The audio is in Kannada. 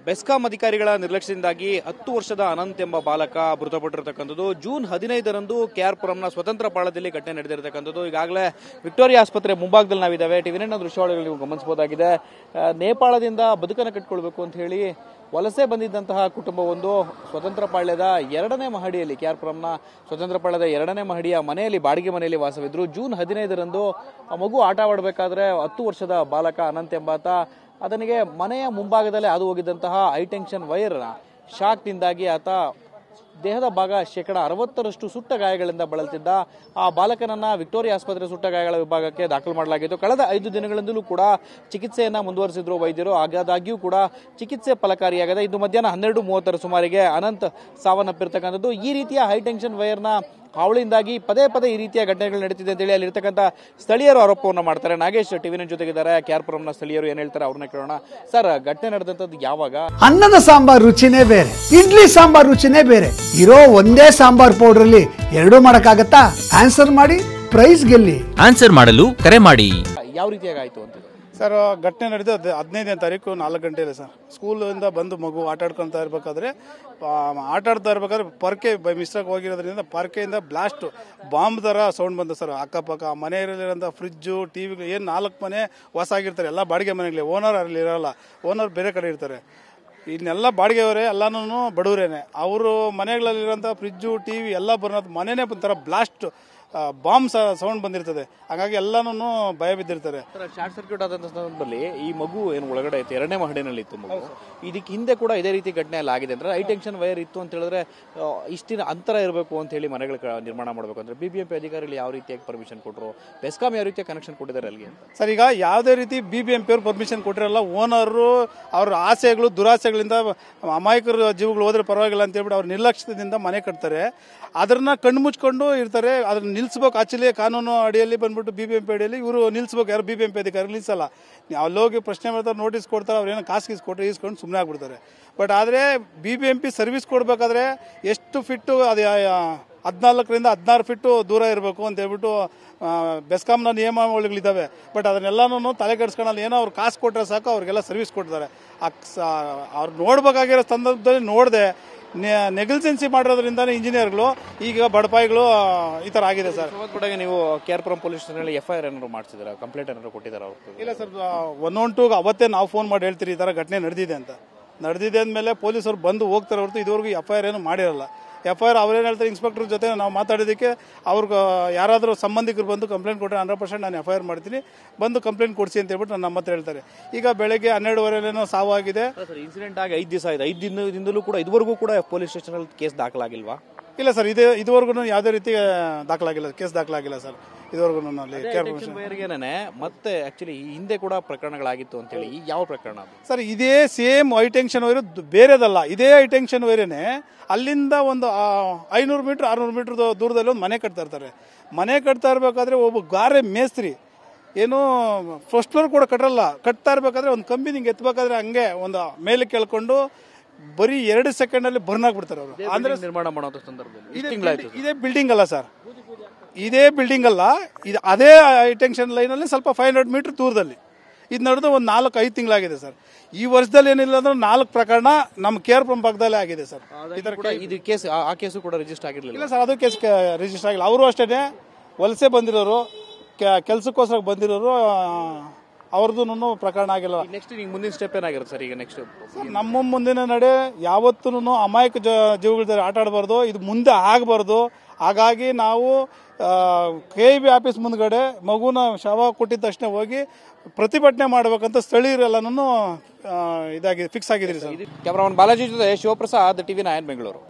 ಬೆಸ್ಕಾಂ ಅಧಿಕಾರಿಗಳ ನಿರ್ಲಕ್ಷ್ಯದಿಂದಾಗಿ 10 ವರ್ಷದ ಅನಂತ್ ಎಂಬ ಬಾಲಕ ಮೃತಪಟ್ಟಿರತಕ್ಕಂಥದ್ದು. ಜೂನ್ 15ರಂದು ಕೆಆರ್ ಪುರಂನ ಸ್ವತಂತ್ರ ಪಾಳ್ಯದಲ್ಲಿ ಘಟನೆ ನಡೆದಿರತಕ್ಕಂಥದ್ದು. ಈಗಾಗಲೇ ವಿಕ್ಟೋರಿಯಾ ಆಸ್ಪತ್ರೆ ಮುಂಭಾಗದಲ್ಲಿ ನಾವಿದ್ದೇವೆ. ಟಿವಿ9 ದೃಶ್ಯಾವಳಿಗಳು ನೀವು ಗಮನಿಸಬಹುದಾಗಿದೆ. ನೇಪಾಳದಿಂದ ಬದುಕನ್ನು ಕಟ್ಟಿಕೊಳ್ಬೇಕು ಅಂತ ಹೇಳಿ ವಲಸೆ ಬಂದಿದ್ದಂತಹ ಕುಟುಂಬವೊಂದು ಸ್ವತಂತ್ರ ಪಾಳ್ಯದ 2ನೇ ಮಹಡಿಯಲ್ಲಿ, ಕೆಆರ್ ಪುರಂನ ಸ್ವತಂತ್ರ ಪಾಳ್ಯದ 2ನೇ ಮಹಡಿಯ ಮನೆಯಲ್ಲಿ, ಬಾಡಿಗೆ ಮನೆಯಲ್ಲಿ ವಾಸವಿದ್ರು. ಜೂನ್ 15ರಂದು ಆ ಮಗು ಆಟವಾಡಬೇಕಾದ್ರೆ 10 ವರ್ಷದ ಬಾಲಕ ಅನಂತ್ ಎಂಬಾತ ಅದನಿಗೆ ಮನೆಯ ಮುಂಭಾಗದಲ್ಲೇ ಹಾದು ಹೋಗಿದ್ದಂತಹ ಹೈಟೆನ್ಷನ್ ವೈರ್ ಶಾಕ್ನಿಂದಾಗಿ ಆತ ದೇಹದ ಭಾಗ 60% ಸುಟ್ಟ ಗಾಯಗಳಿಂದ ಬಳಲ್ತಿದ್ದ. ಆ ಬಾಲಕನನ್ನ ವಿಕ್ಟೋರಿಯಾ ಆಸ್ಪತ್ರೆ ಸುಟ್ಟ ಗಾಯಗಳ ವಿಭಾಗಕ್ಕೆ ದಾಖಲು ಮಾಡಲಾಗಿತ್ತು. ಕಳೆದ 5 ದಿನಗಳಿಂದಲೂ ಕೂಡ ಚಿಕಿತ್ಸೆಯನ್ನ ಮುಂದುವರೆಸಿದ್ರು ವೈದ್ಯರು. ಆದಾಗ್ಯೂ ಕೂಡ ಚಿಕಿತ್ಸೆ ಫಲಕಾರಿಯಾಗದೆ ಇಂದು ಮಧ್ಯಾಹ್ನ 12:30 ಸುಮಾರಿಗೆ ಅನಂತ್ ಸಾವನ್ನಪ್ಪಿರ್ತಕ್ಕಂಥದ್ದು. ಈ ರೀತಿಯ ಹೈಟೆನ್ಷನ್ ವೈರ್ನ ಹಾವಳಿಯಿಂದಾಗಿ ಪದೇ ಪದೇ ಈ ರೀತಿಯ ಘಟನೆಗಳು ನಡೀತಿದೆ ಅಂತೇಳಿ ಅಲ್ಲಿರ್ತಕ್ಕಂಥ ಸ್ಥಳೀಯರು ಆರೋಪವನ್ನು ಮಾಡ್ತಾರೆ. ನಾಗೇಶ್ ಟಿವಿ9 ಜೊತೆಗಿದ್ದಾರೆ. ಕೆಆರ್ ಪುರಂನ ಸ್ಥಳೀಯರು ಏನ್ ಹೇಳ್ತಾರೆ ಅವ್ರನ್ನ ಕೇಳೋಣ. ಸರ್, ಘಟನೆ ನಡೆದಂತದ್ದು ಯಾವಾಗ? ಅನ್ನದ ಸಾಂಬಾರ್ ರುಚಿನೇ ಬೇರೆ, ಇಡ್ಲಿ ಸಾಂಬಾರ್ ರುಚಿನೇ ಬೇರೆ. ಇರೋ ಒಂದೇ ಸಾಂಬಾರ್ ಪೌಡರ್ ಅಲ್ಲಿ 2 ಮಾಡಕ್ಕಾಗತ್ತಾ? ಆನ್ಸರ್ ಮಾಡಿ, ಪ್ರೈಸ್ ಗೆಲ್ಲಿ. ಆನ್ಸರ್ ಮಾಡಲು ಕರೆ ಮಾಡಿ. ಯಾವ ರೀತಿಯಾಗಿ ಆಯ್ತು ಅಂತ ಸರ್? ಘಟನೆ ನಡೆದ 15ನೇ ತಾರೀಕು 4 ಗಂಟೆಯಲ್ಲಿ ಸರ್. ಸ್ಕೂಲಿಂದ ಬಂದು ಮಗು ಆಟ ಆಡ್ತಾ ಇರ್ಬೇಕಾದ್ರೆ ಪರ್ಕೆ ಬೈ ಮಿಸ್ಟೇಕ್ ಹೋಗಿರೋದ್ರಿಂದ ಪರ್ಕೆಯಿಂದ ಬ್ಲಾಸ್ಟ್ ಬಾಂಬ್ ತರ ಸೌಂಡ್ ಬಂತು ಸರ್. ಅಕ್ಕಪಕ್ಕ ಮನೆಯಲ್ಲಿರೋಂಥ ಫ್ರಿಜ್ಜು, ಟಿವಿಗಳು, ಏನು 4 ಮನೆ ಹೊಸ ಆಗಿರ್ತಾರೆ, ಎಲ್ಲ ಬಾಡಿಗೆ ಮನೆಗಳೇ. ಓನರ್ ಅಲ್ಲಿ ಇರೋಲ್ಲ, ಓನರ್ ಬೇರೆ ಕಡೆ ಇರ್ತಾರೆ. ಇನ್ನೆಲ್ಲ ಬಾಡಿಗೆಯವರೇ, ಎಲ್ಲಾನು ಬಡವರೇನೆ. ಅವರು ಮನೆಗಳಲ್ಲಿರೋಂಥ ಫ್ರಿಜ್ಜು, ಟಿವಿ ಎಲ್ಲ ಬರೋದು ಮನೆನೇ ಒಂಥರ ಬ್ಲಾಸ್ಟ್ ಬಾಂಬ್ ಸೌಂಡ್ ಬಂದಿರ್ತದೆ. ಹಾಗಾಗಿ ಎಲ್ಲಾನು ಭಯ ಬಿದ್ದಿರ್ತಾರೆ. ಶಾರ್ಟ್ ಸರ್ಕ್ಯೂಟ್ ಆದಂತ ಸಂದರ್ಭದಲ್ಲಿ ಈ ಮಗು ಏನು ಒಳಗಡೆ ಇತ್ತು, 2ನೇ ಮಹಡಿನಲ್ಲಿ ಇತ್ತು ಮಗು. ಇದಕ್ಕೆ ಹಿಂದೆ ಕೂಡ ಇದೇ ರೀತಿ ಘಟನೆ ಎಲ್ಲ ಆಗಿದೆ ಅಂದ್ರೆ ಹೈಟೆನ್ಷನ್ ವೈರ್ ಇತ್ತು ಅಂತ ಹೇಳಿದ್ರೆ ಇಷ್ಟಿನ ಅಂತರ ಇರಬೇಕು ಅಂತ ಹೇಳಿ ಮನೆಗಳ ನಿರ್ಮಾಣ ಮಾಡಬೇಕು ಅಂದ್ರೆ ಬಿಬಿಎಂಪಿ ಅಧಿಕಾರಿಗಳು ಯಾವ ರೀತಿಯಾಗಿ ಪರ್ಮಿಷನ್ ಕೊಟ್ಟರು, ಬೆಸ್ಕಾಂ ಯಾವ ರೀತಿಯ ಕನೆಕ್ಷನ್ ಕೊಟ್ಟಿದ್ದಾರೆ ಅಲ್ಲಿಗೆ ಸರ್? ಈಗ ಯಾವುದೇ ರೀತಿ ಬಿಬಿಎಂಪಿ ಅವರು ಪರ್ಮಿಷನ್ ಕೊಟ್ಟಿರಲ್ಲ. ಓನರು ಅವ್ರ ಆಸೆಗಳು, ದುರಾಸೆಗಳಿಂದ ಅಮಾಯಕರ ಜೀವಗಳು ಹೋದ್ರೆ ಪರವಾಗಿಲ್ಲ ಅಂತ ಹೇಳ್ಬಿಟ್ಟು ಅವ್ರ ನಿರ್ಲಕ್ಷ್ಯದಿಂದ ಮನೆ ಕಟ್ತಾರೆ. ಅದನ್ನ ಕಣ್ಣು ಮುಚ್ಕೊಂಡು ಇರ್ತಾರೆ. ಅದನ್ನ ನಿಲ್ಸ್ಬೇಕು. ಆಕ್ಚುಲಿ ಕಾನೂನು ಅಡಿಯಲ್ಲಿ ಬಂದ್ಬಿಟ್ಟು ಬಿಬಿಎಂಪಿ ಅಡಿಯಲ್ಲಿ ಇವರು ನಿಲ್ಸ್ಬೇಕು. ಯಾರು ಬಿಬಿಎಂಪಿ ಅಧಿಕಾರಿಗಳು ನಿಲ್ಸಲ್ಲ. ಅಲ್ಲೋಗಿ ಪ್ರಶ್ನೆ ಮಾಡ್ತಾರೆ, ನೋಟಿಸ್ ಕೊಡ್ತಾರೆ, ಅವ್ರೇನೋ ಕಾಸು ಕೊಟ್ಟರೆ ಈಸ್ಕೊಂಡು ಸುಮ್ಮನೆ ಆಗ್ಬಿಡ್ತಾರೆ. ಬಟ್ ಆದರೆ ಬಿಬಿಎಂಪಿ ಸರ್ವಿಸ್ ಕೊಡಬೇಕಾದ್ರೆ ಎಷ್ಟು ಫಿಟ್ಟು, ಅದು 14ರಿಂದ 16 ಫಿಟ್ಟು ದೂರ ಇರಬೇಕು ಅಂತ ಹೇಳ್ಬಿಟ್ಟು ಬೆಸ್ಕಾಂನ ನಿಯಮಾವಳಿಗಳಿದ್ದಾವೆ. ಬಟ್ ಅದನ್ನೆಲ್ಲನೂ ತಲೆ ಕೆಡಿಸ್ಕೊಳ್ಳಲ್ಲ. ಏನೋ ಅವ್ರು ಕಾಸು ಕೊಟ್ಟರೆ ಸಾಕು, ಅವ್ರಿಗೆಲ್ಲ ಸರ್ವಿಸ್ ಕೊಡ್ತಾರೆ. ಅವ್ರು ನೋಡ್ಬೇಕಾಗಿರೋ ಸಂದರ್ಭದಲ್ಲಿ ನೋಡದೆ ನೆಗ್ಲಿಜೆನ್ಸಿ ಮಾಡಿರೋದ್ರಿಂದ ಇಂಜಿನಿಯರ್ಗಳು ಈಗ ಬಡಪಾಯಿಗಳು ಈ ತರ ಆಗಿದೆ ಸರ್. ನೀವು K R Puram police station FIR ಏನಾದ್ರು ಮಾಡ್ತಿದ್ದೀರಾ, ಕಂಪ್ಲೇಂಟ್ ಏನಾದ್ರು ಕೊಟ್ಟಿದ್ದಾರೆ ಅವರು? ಇಲ್ಲ ಸರ್, 112 ಅವತ್ತೇ ನಾವು ಫೋನ್ ಮಾಡಿ ಹೇಳ್ತೀರಿ ಈ ತರ ಘಟನೆ ನಡೆದಿದೆ ಅಂತ. ನಡೆದಿದೆ ಅಂದಮೇಲೆ ಪೊಲೀಸರು ಬಂದು ಹೋಗ್ತಾರೆ ಹೊರತು ಇದುವರೆಗೂ FIR ಏನು ಮಾಡಿರಲ್ಲ. FIR ಅವ್ರೇನು ಹೇಳ್ತಾರೆ, ಇನ್ಸ್ಪೆಕ್ಟರ್ ಜೊತೆ ನಾವು ಮಾತಾಡೋದಕ್ಕೆ ಅವ್ರಿಗೆ ಯಾರಾದರೂ ಸಂಬಂಧಿಕರು ಬಂದು ಕಂಪ್ಲೇಂಟ್ ಕೊಟ್ಟರೆ 100% ನಾನು FIR ಮಾಡ್ತೀನಿ, ಬಂದು ಕಂಪ್ಲೇಂಟ್ ಕೊಡಿಸಿ ಅಂತ ಹೇಳ್ಬಿಟ್ಟು ನಮ್ಮ ಹತ್ರ ಹೇಳ್ತಾರೆ. ಈಗ ಬೆಳಗ್ಗೆ 12:15 ಸಾವಾಗಿದೆ. ಇನ್ಸಿಡೆಂಟ್ ಆಗಿ 5 ದಿವಸ ಆಗಿದೆ. 5 ದಿನದಿಂದಲೂ ಕೂಡ ಇದುವರೆಗೂ ಕೂಡ ಪೊಲೀಸ್ ಸ್ಟೇಷನ್ ಅಲ್ಲಿ ಕೇಸ್ ದಾಖಲಾಗಿಲ್ವಾ? ಇಲ್ಲ ಸರ್, ಇದುವರೆಗೂ ಯಾವುದೇ ರೀತಿ ದಾಖಲಾಗಿಲ್ಲ, ಕೇಸ್ ದಾಖಲಾಗಿಲ್ಲ ಸರ್ ಇದುವರೆಗೂ. ಮತ್ತೆ ಆಕ್ಚುಲಿ ಹಿಂದೆ ಕೂಡ ಪ್ರಕರಣಗಳಾಗಿತ್ತು ಅಂತ ಹೇಳಿ, ಯಾವ ಪ್ರಕರಣ ಸರ್? ಇದೇ ಸೇಮ್ ಹೈಟೆನ್ಷನ್ ವೈರ್, ಬೇರೆದಲ್ಲ, ಇದೇ ಹೈಟೆನ್ಷನ್ ವೈರೇನೆ. ಅಲ್ಲಿಂದ ಒಂದು 500 ಮೀಟರ್ 600 ಮೀಟರ್ ದೂರದಲ್ಲಿ ಒಂದು ಮನೆ ಕಟ್ತಾ ಇರ್ತಾರೆ. ಮನೆ ಕಟ್ತಾ ಇರ್ಬೇಕಾದ್ರೆ ಒಬ್ಬ ಗಾರೆ ಮೇಸ್ತ್ರಿ ಏನು ಫಸ್ಟ್ ಫ್ಲೋರ್ ಕೂಡ ಕಟ್ತಾ ಇರ್ಬೇಕಾದ್ರೆ ಒಂದು ಕಂಬಿ ನಿಂಗೆ ಎತ್ತಬೇಕಾದ್ರೆ ಹಂಗೆ ಒಂದು ಮೇಲೆ ಕೇಳ್ಕೊಂಡು ಬರೀ 2 ಸೆಕೆಂಡ್ ಬರ್ನ್ ಆಗ್ಬಿಡ್ತಾರೆ ಅವರು. ಅಂದ್ರೆ ನಿರ್ಮಾಣ ಮಾಡೋ ಸಂದರ್ಭದಲ್ಲಿ ಇದೇ ಬಿಲ್ಡಿಂಗ್ ಅಲ್ಲ ಸರ್, ಇದೇ ಬಿಲ್ಡಿಂಗ್ ಅಲ್ಲ, ಇದು ಅದೇ ಹೈಟೆನ್ಷನ್ ಲೈನಲ್ಲಿ ಸ್ವಲ್ಪ 500 ಮೀಟರ್ ದೂರದಲ್ಲಿ ಇದು ನಡೆದು ಒಂದು 4-5 ತಿಂಗಳಾಗಿದೆ ಸರ್. ಈ ವರ್ಷದಲ್ಲಿ ಏನಿಲ್ಲ ಅಂದ್ರೆ 4 ಪ್ರಕರಣ ನಮ್ಮ ಕೆಆರ್ ಪುರಂ ಭಾಗದಲ್ಲೇ ಆಗಿದೆ ಸರ್. ಇದು ಕೇಸ್, ಆ ಕೇಸು ಕೂಡ ರಿಜಿಸ್ಟರ್ ಆಗಿರಲಿಲ್ಲ. ಇಲ್ಲ ಸರ್, ಅದು ಕೇಸ್ ರಿಜಿಸ್ಟರ್ ಆಗಿಲ್ಲ. ಅವರು ಅಷ್ಟೇ ವಲಸೆ ಬಂದಿರೋರು, ಕೆಲಸಕ್ಕೋಸ್ಕರ ಬಂದಿರೋರು, ಅವ್ರದ್ದು ಪ್ರಕರಣ ಆಗಿಲ್ಲ. ನೆಕ್ಸ್ಟ್ ಮುಂದಿನ ಸ್ಟೆಪ್ ಏನಾಗಿರುತ್ತೆ ಸರ್? ಈಗ ನೆಕ್ಸ್ಟ್ ನಮ್ಮ ಮುಂದಿನ ನಡೆ ಯಾವತ್ತೂ ಅಮಾಯಕ ಜೀವಗಳ ಆಟ ಆಡಬಾರ್ದು, ಇದು ಮುಂದೆ ಆಗಬಾರ್ದು. ಹಾಗಾಗಿ ನಾವು KIB ಆಫೀಸ್ ಮುಂದ್ಗಡೆ ಮಗುನ ಶವ ಕೊಟ್ಟಿದ ತಕ್ಷಣ ಹೋಗಿ ಪ್ರತಿಭಟನೆ ಮಾಡಬೇಕಂತ ಸ್ಥಳೀಯರೆಲ್ಲನೂ ಇದಾಗಿ ಫಿಕ್ಸ್ ಆಗಿದ್ರಿ ಸರ್. ಕ್ಯಾಮರಾಮನ್ ಬಾಲಾಜಿ ಜೊತೆ ಶಿವಪ್ರಸಾದ್, ಟಿವಿ9 ಬೆಂಗಳೂರು.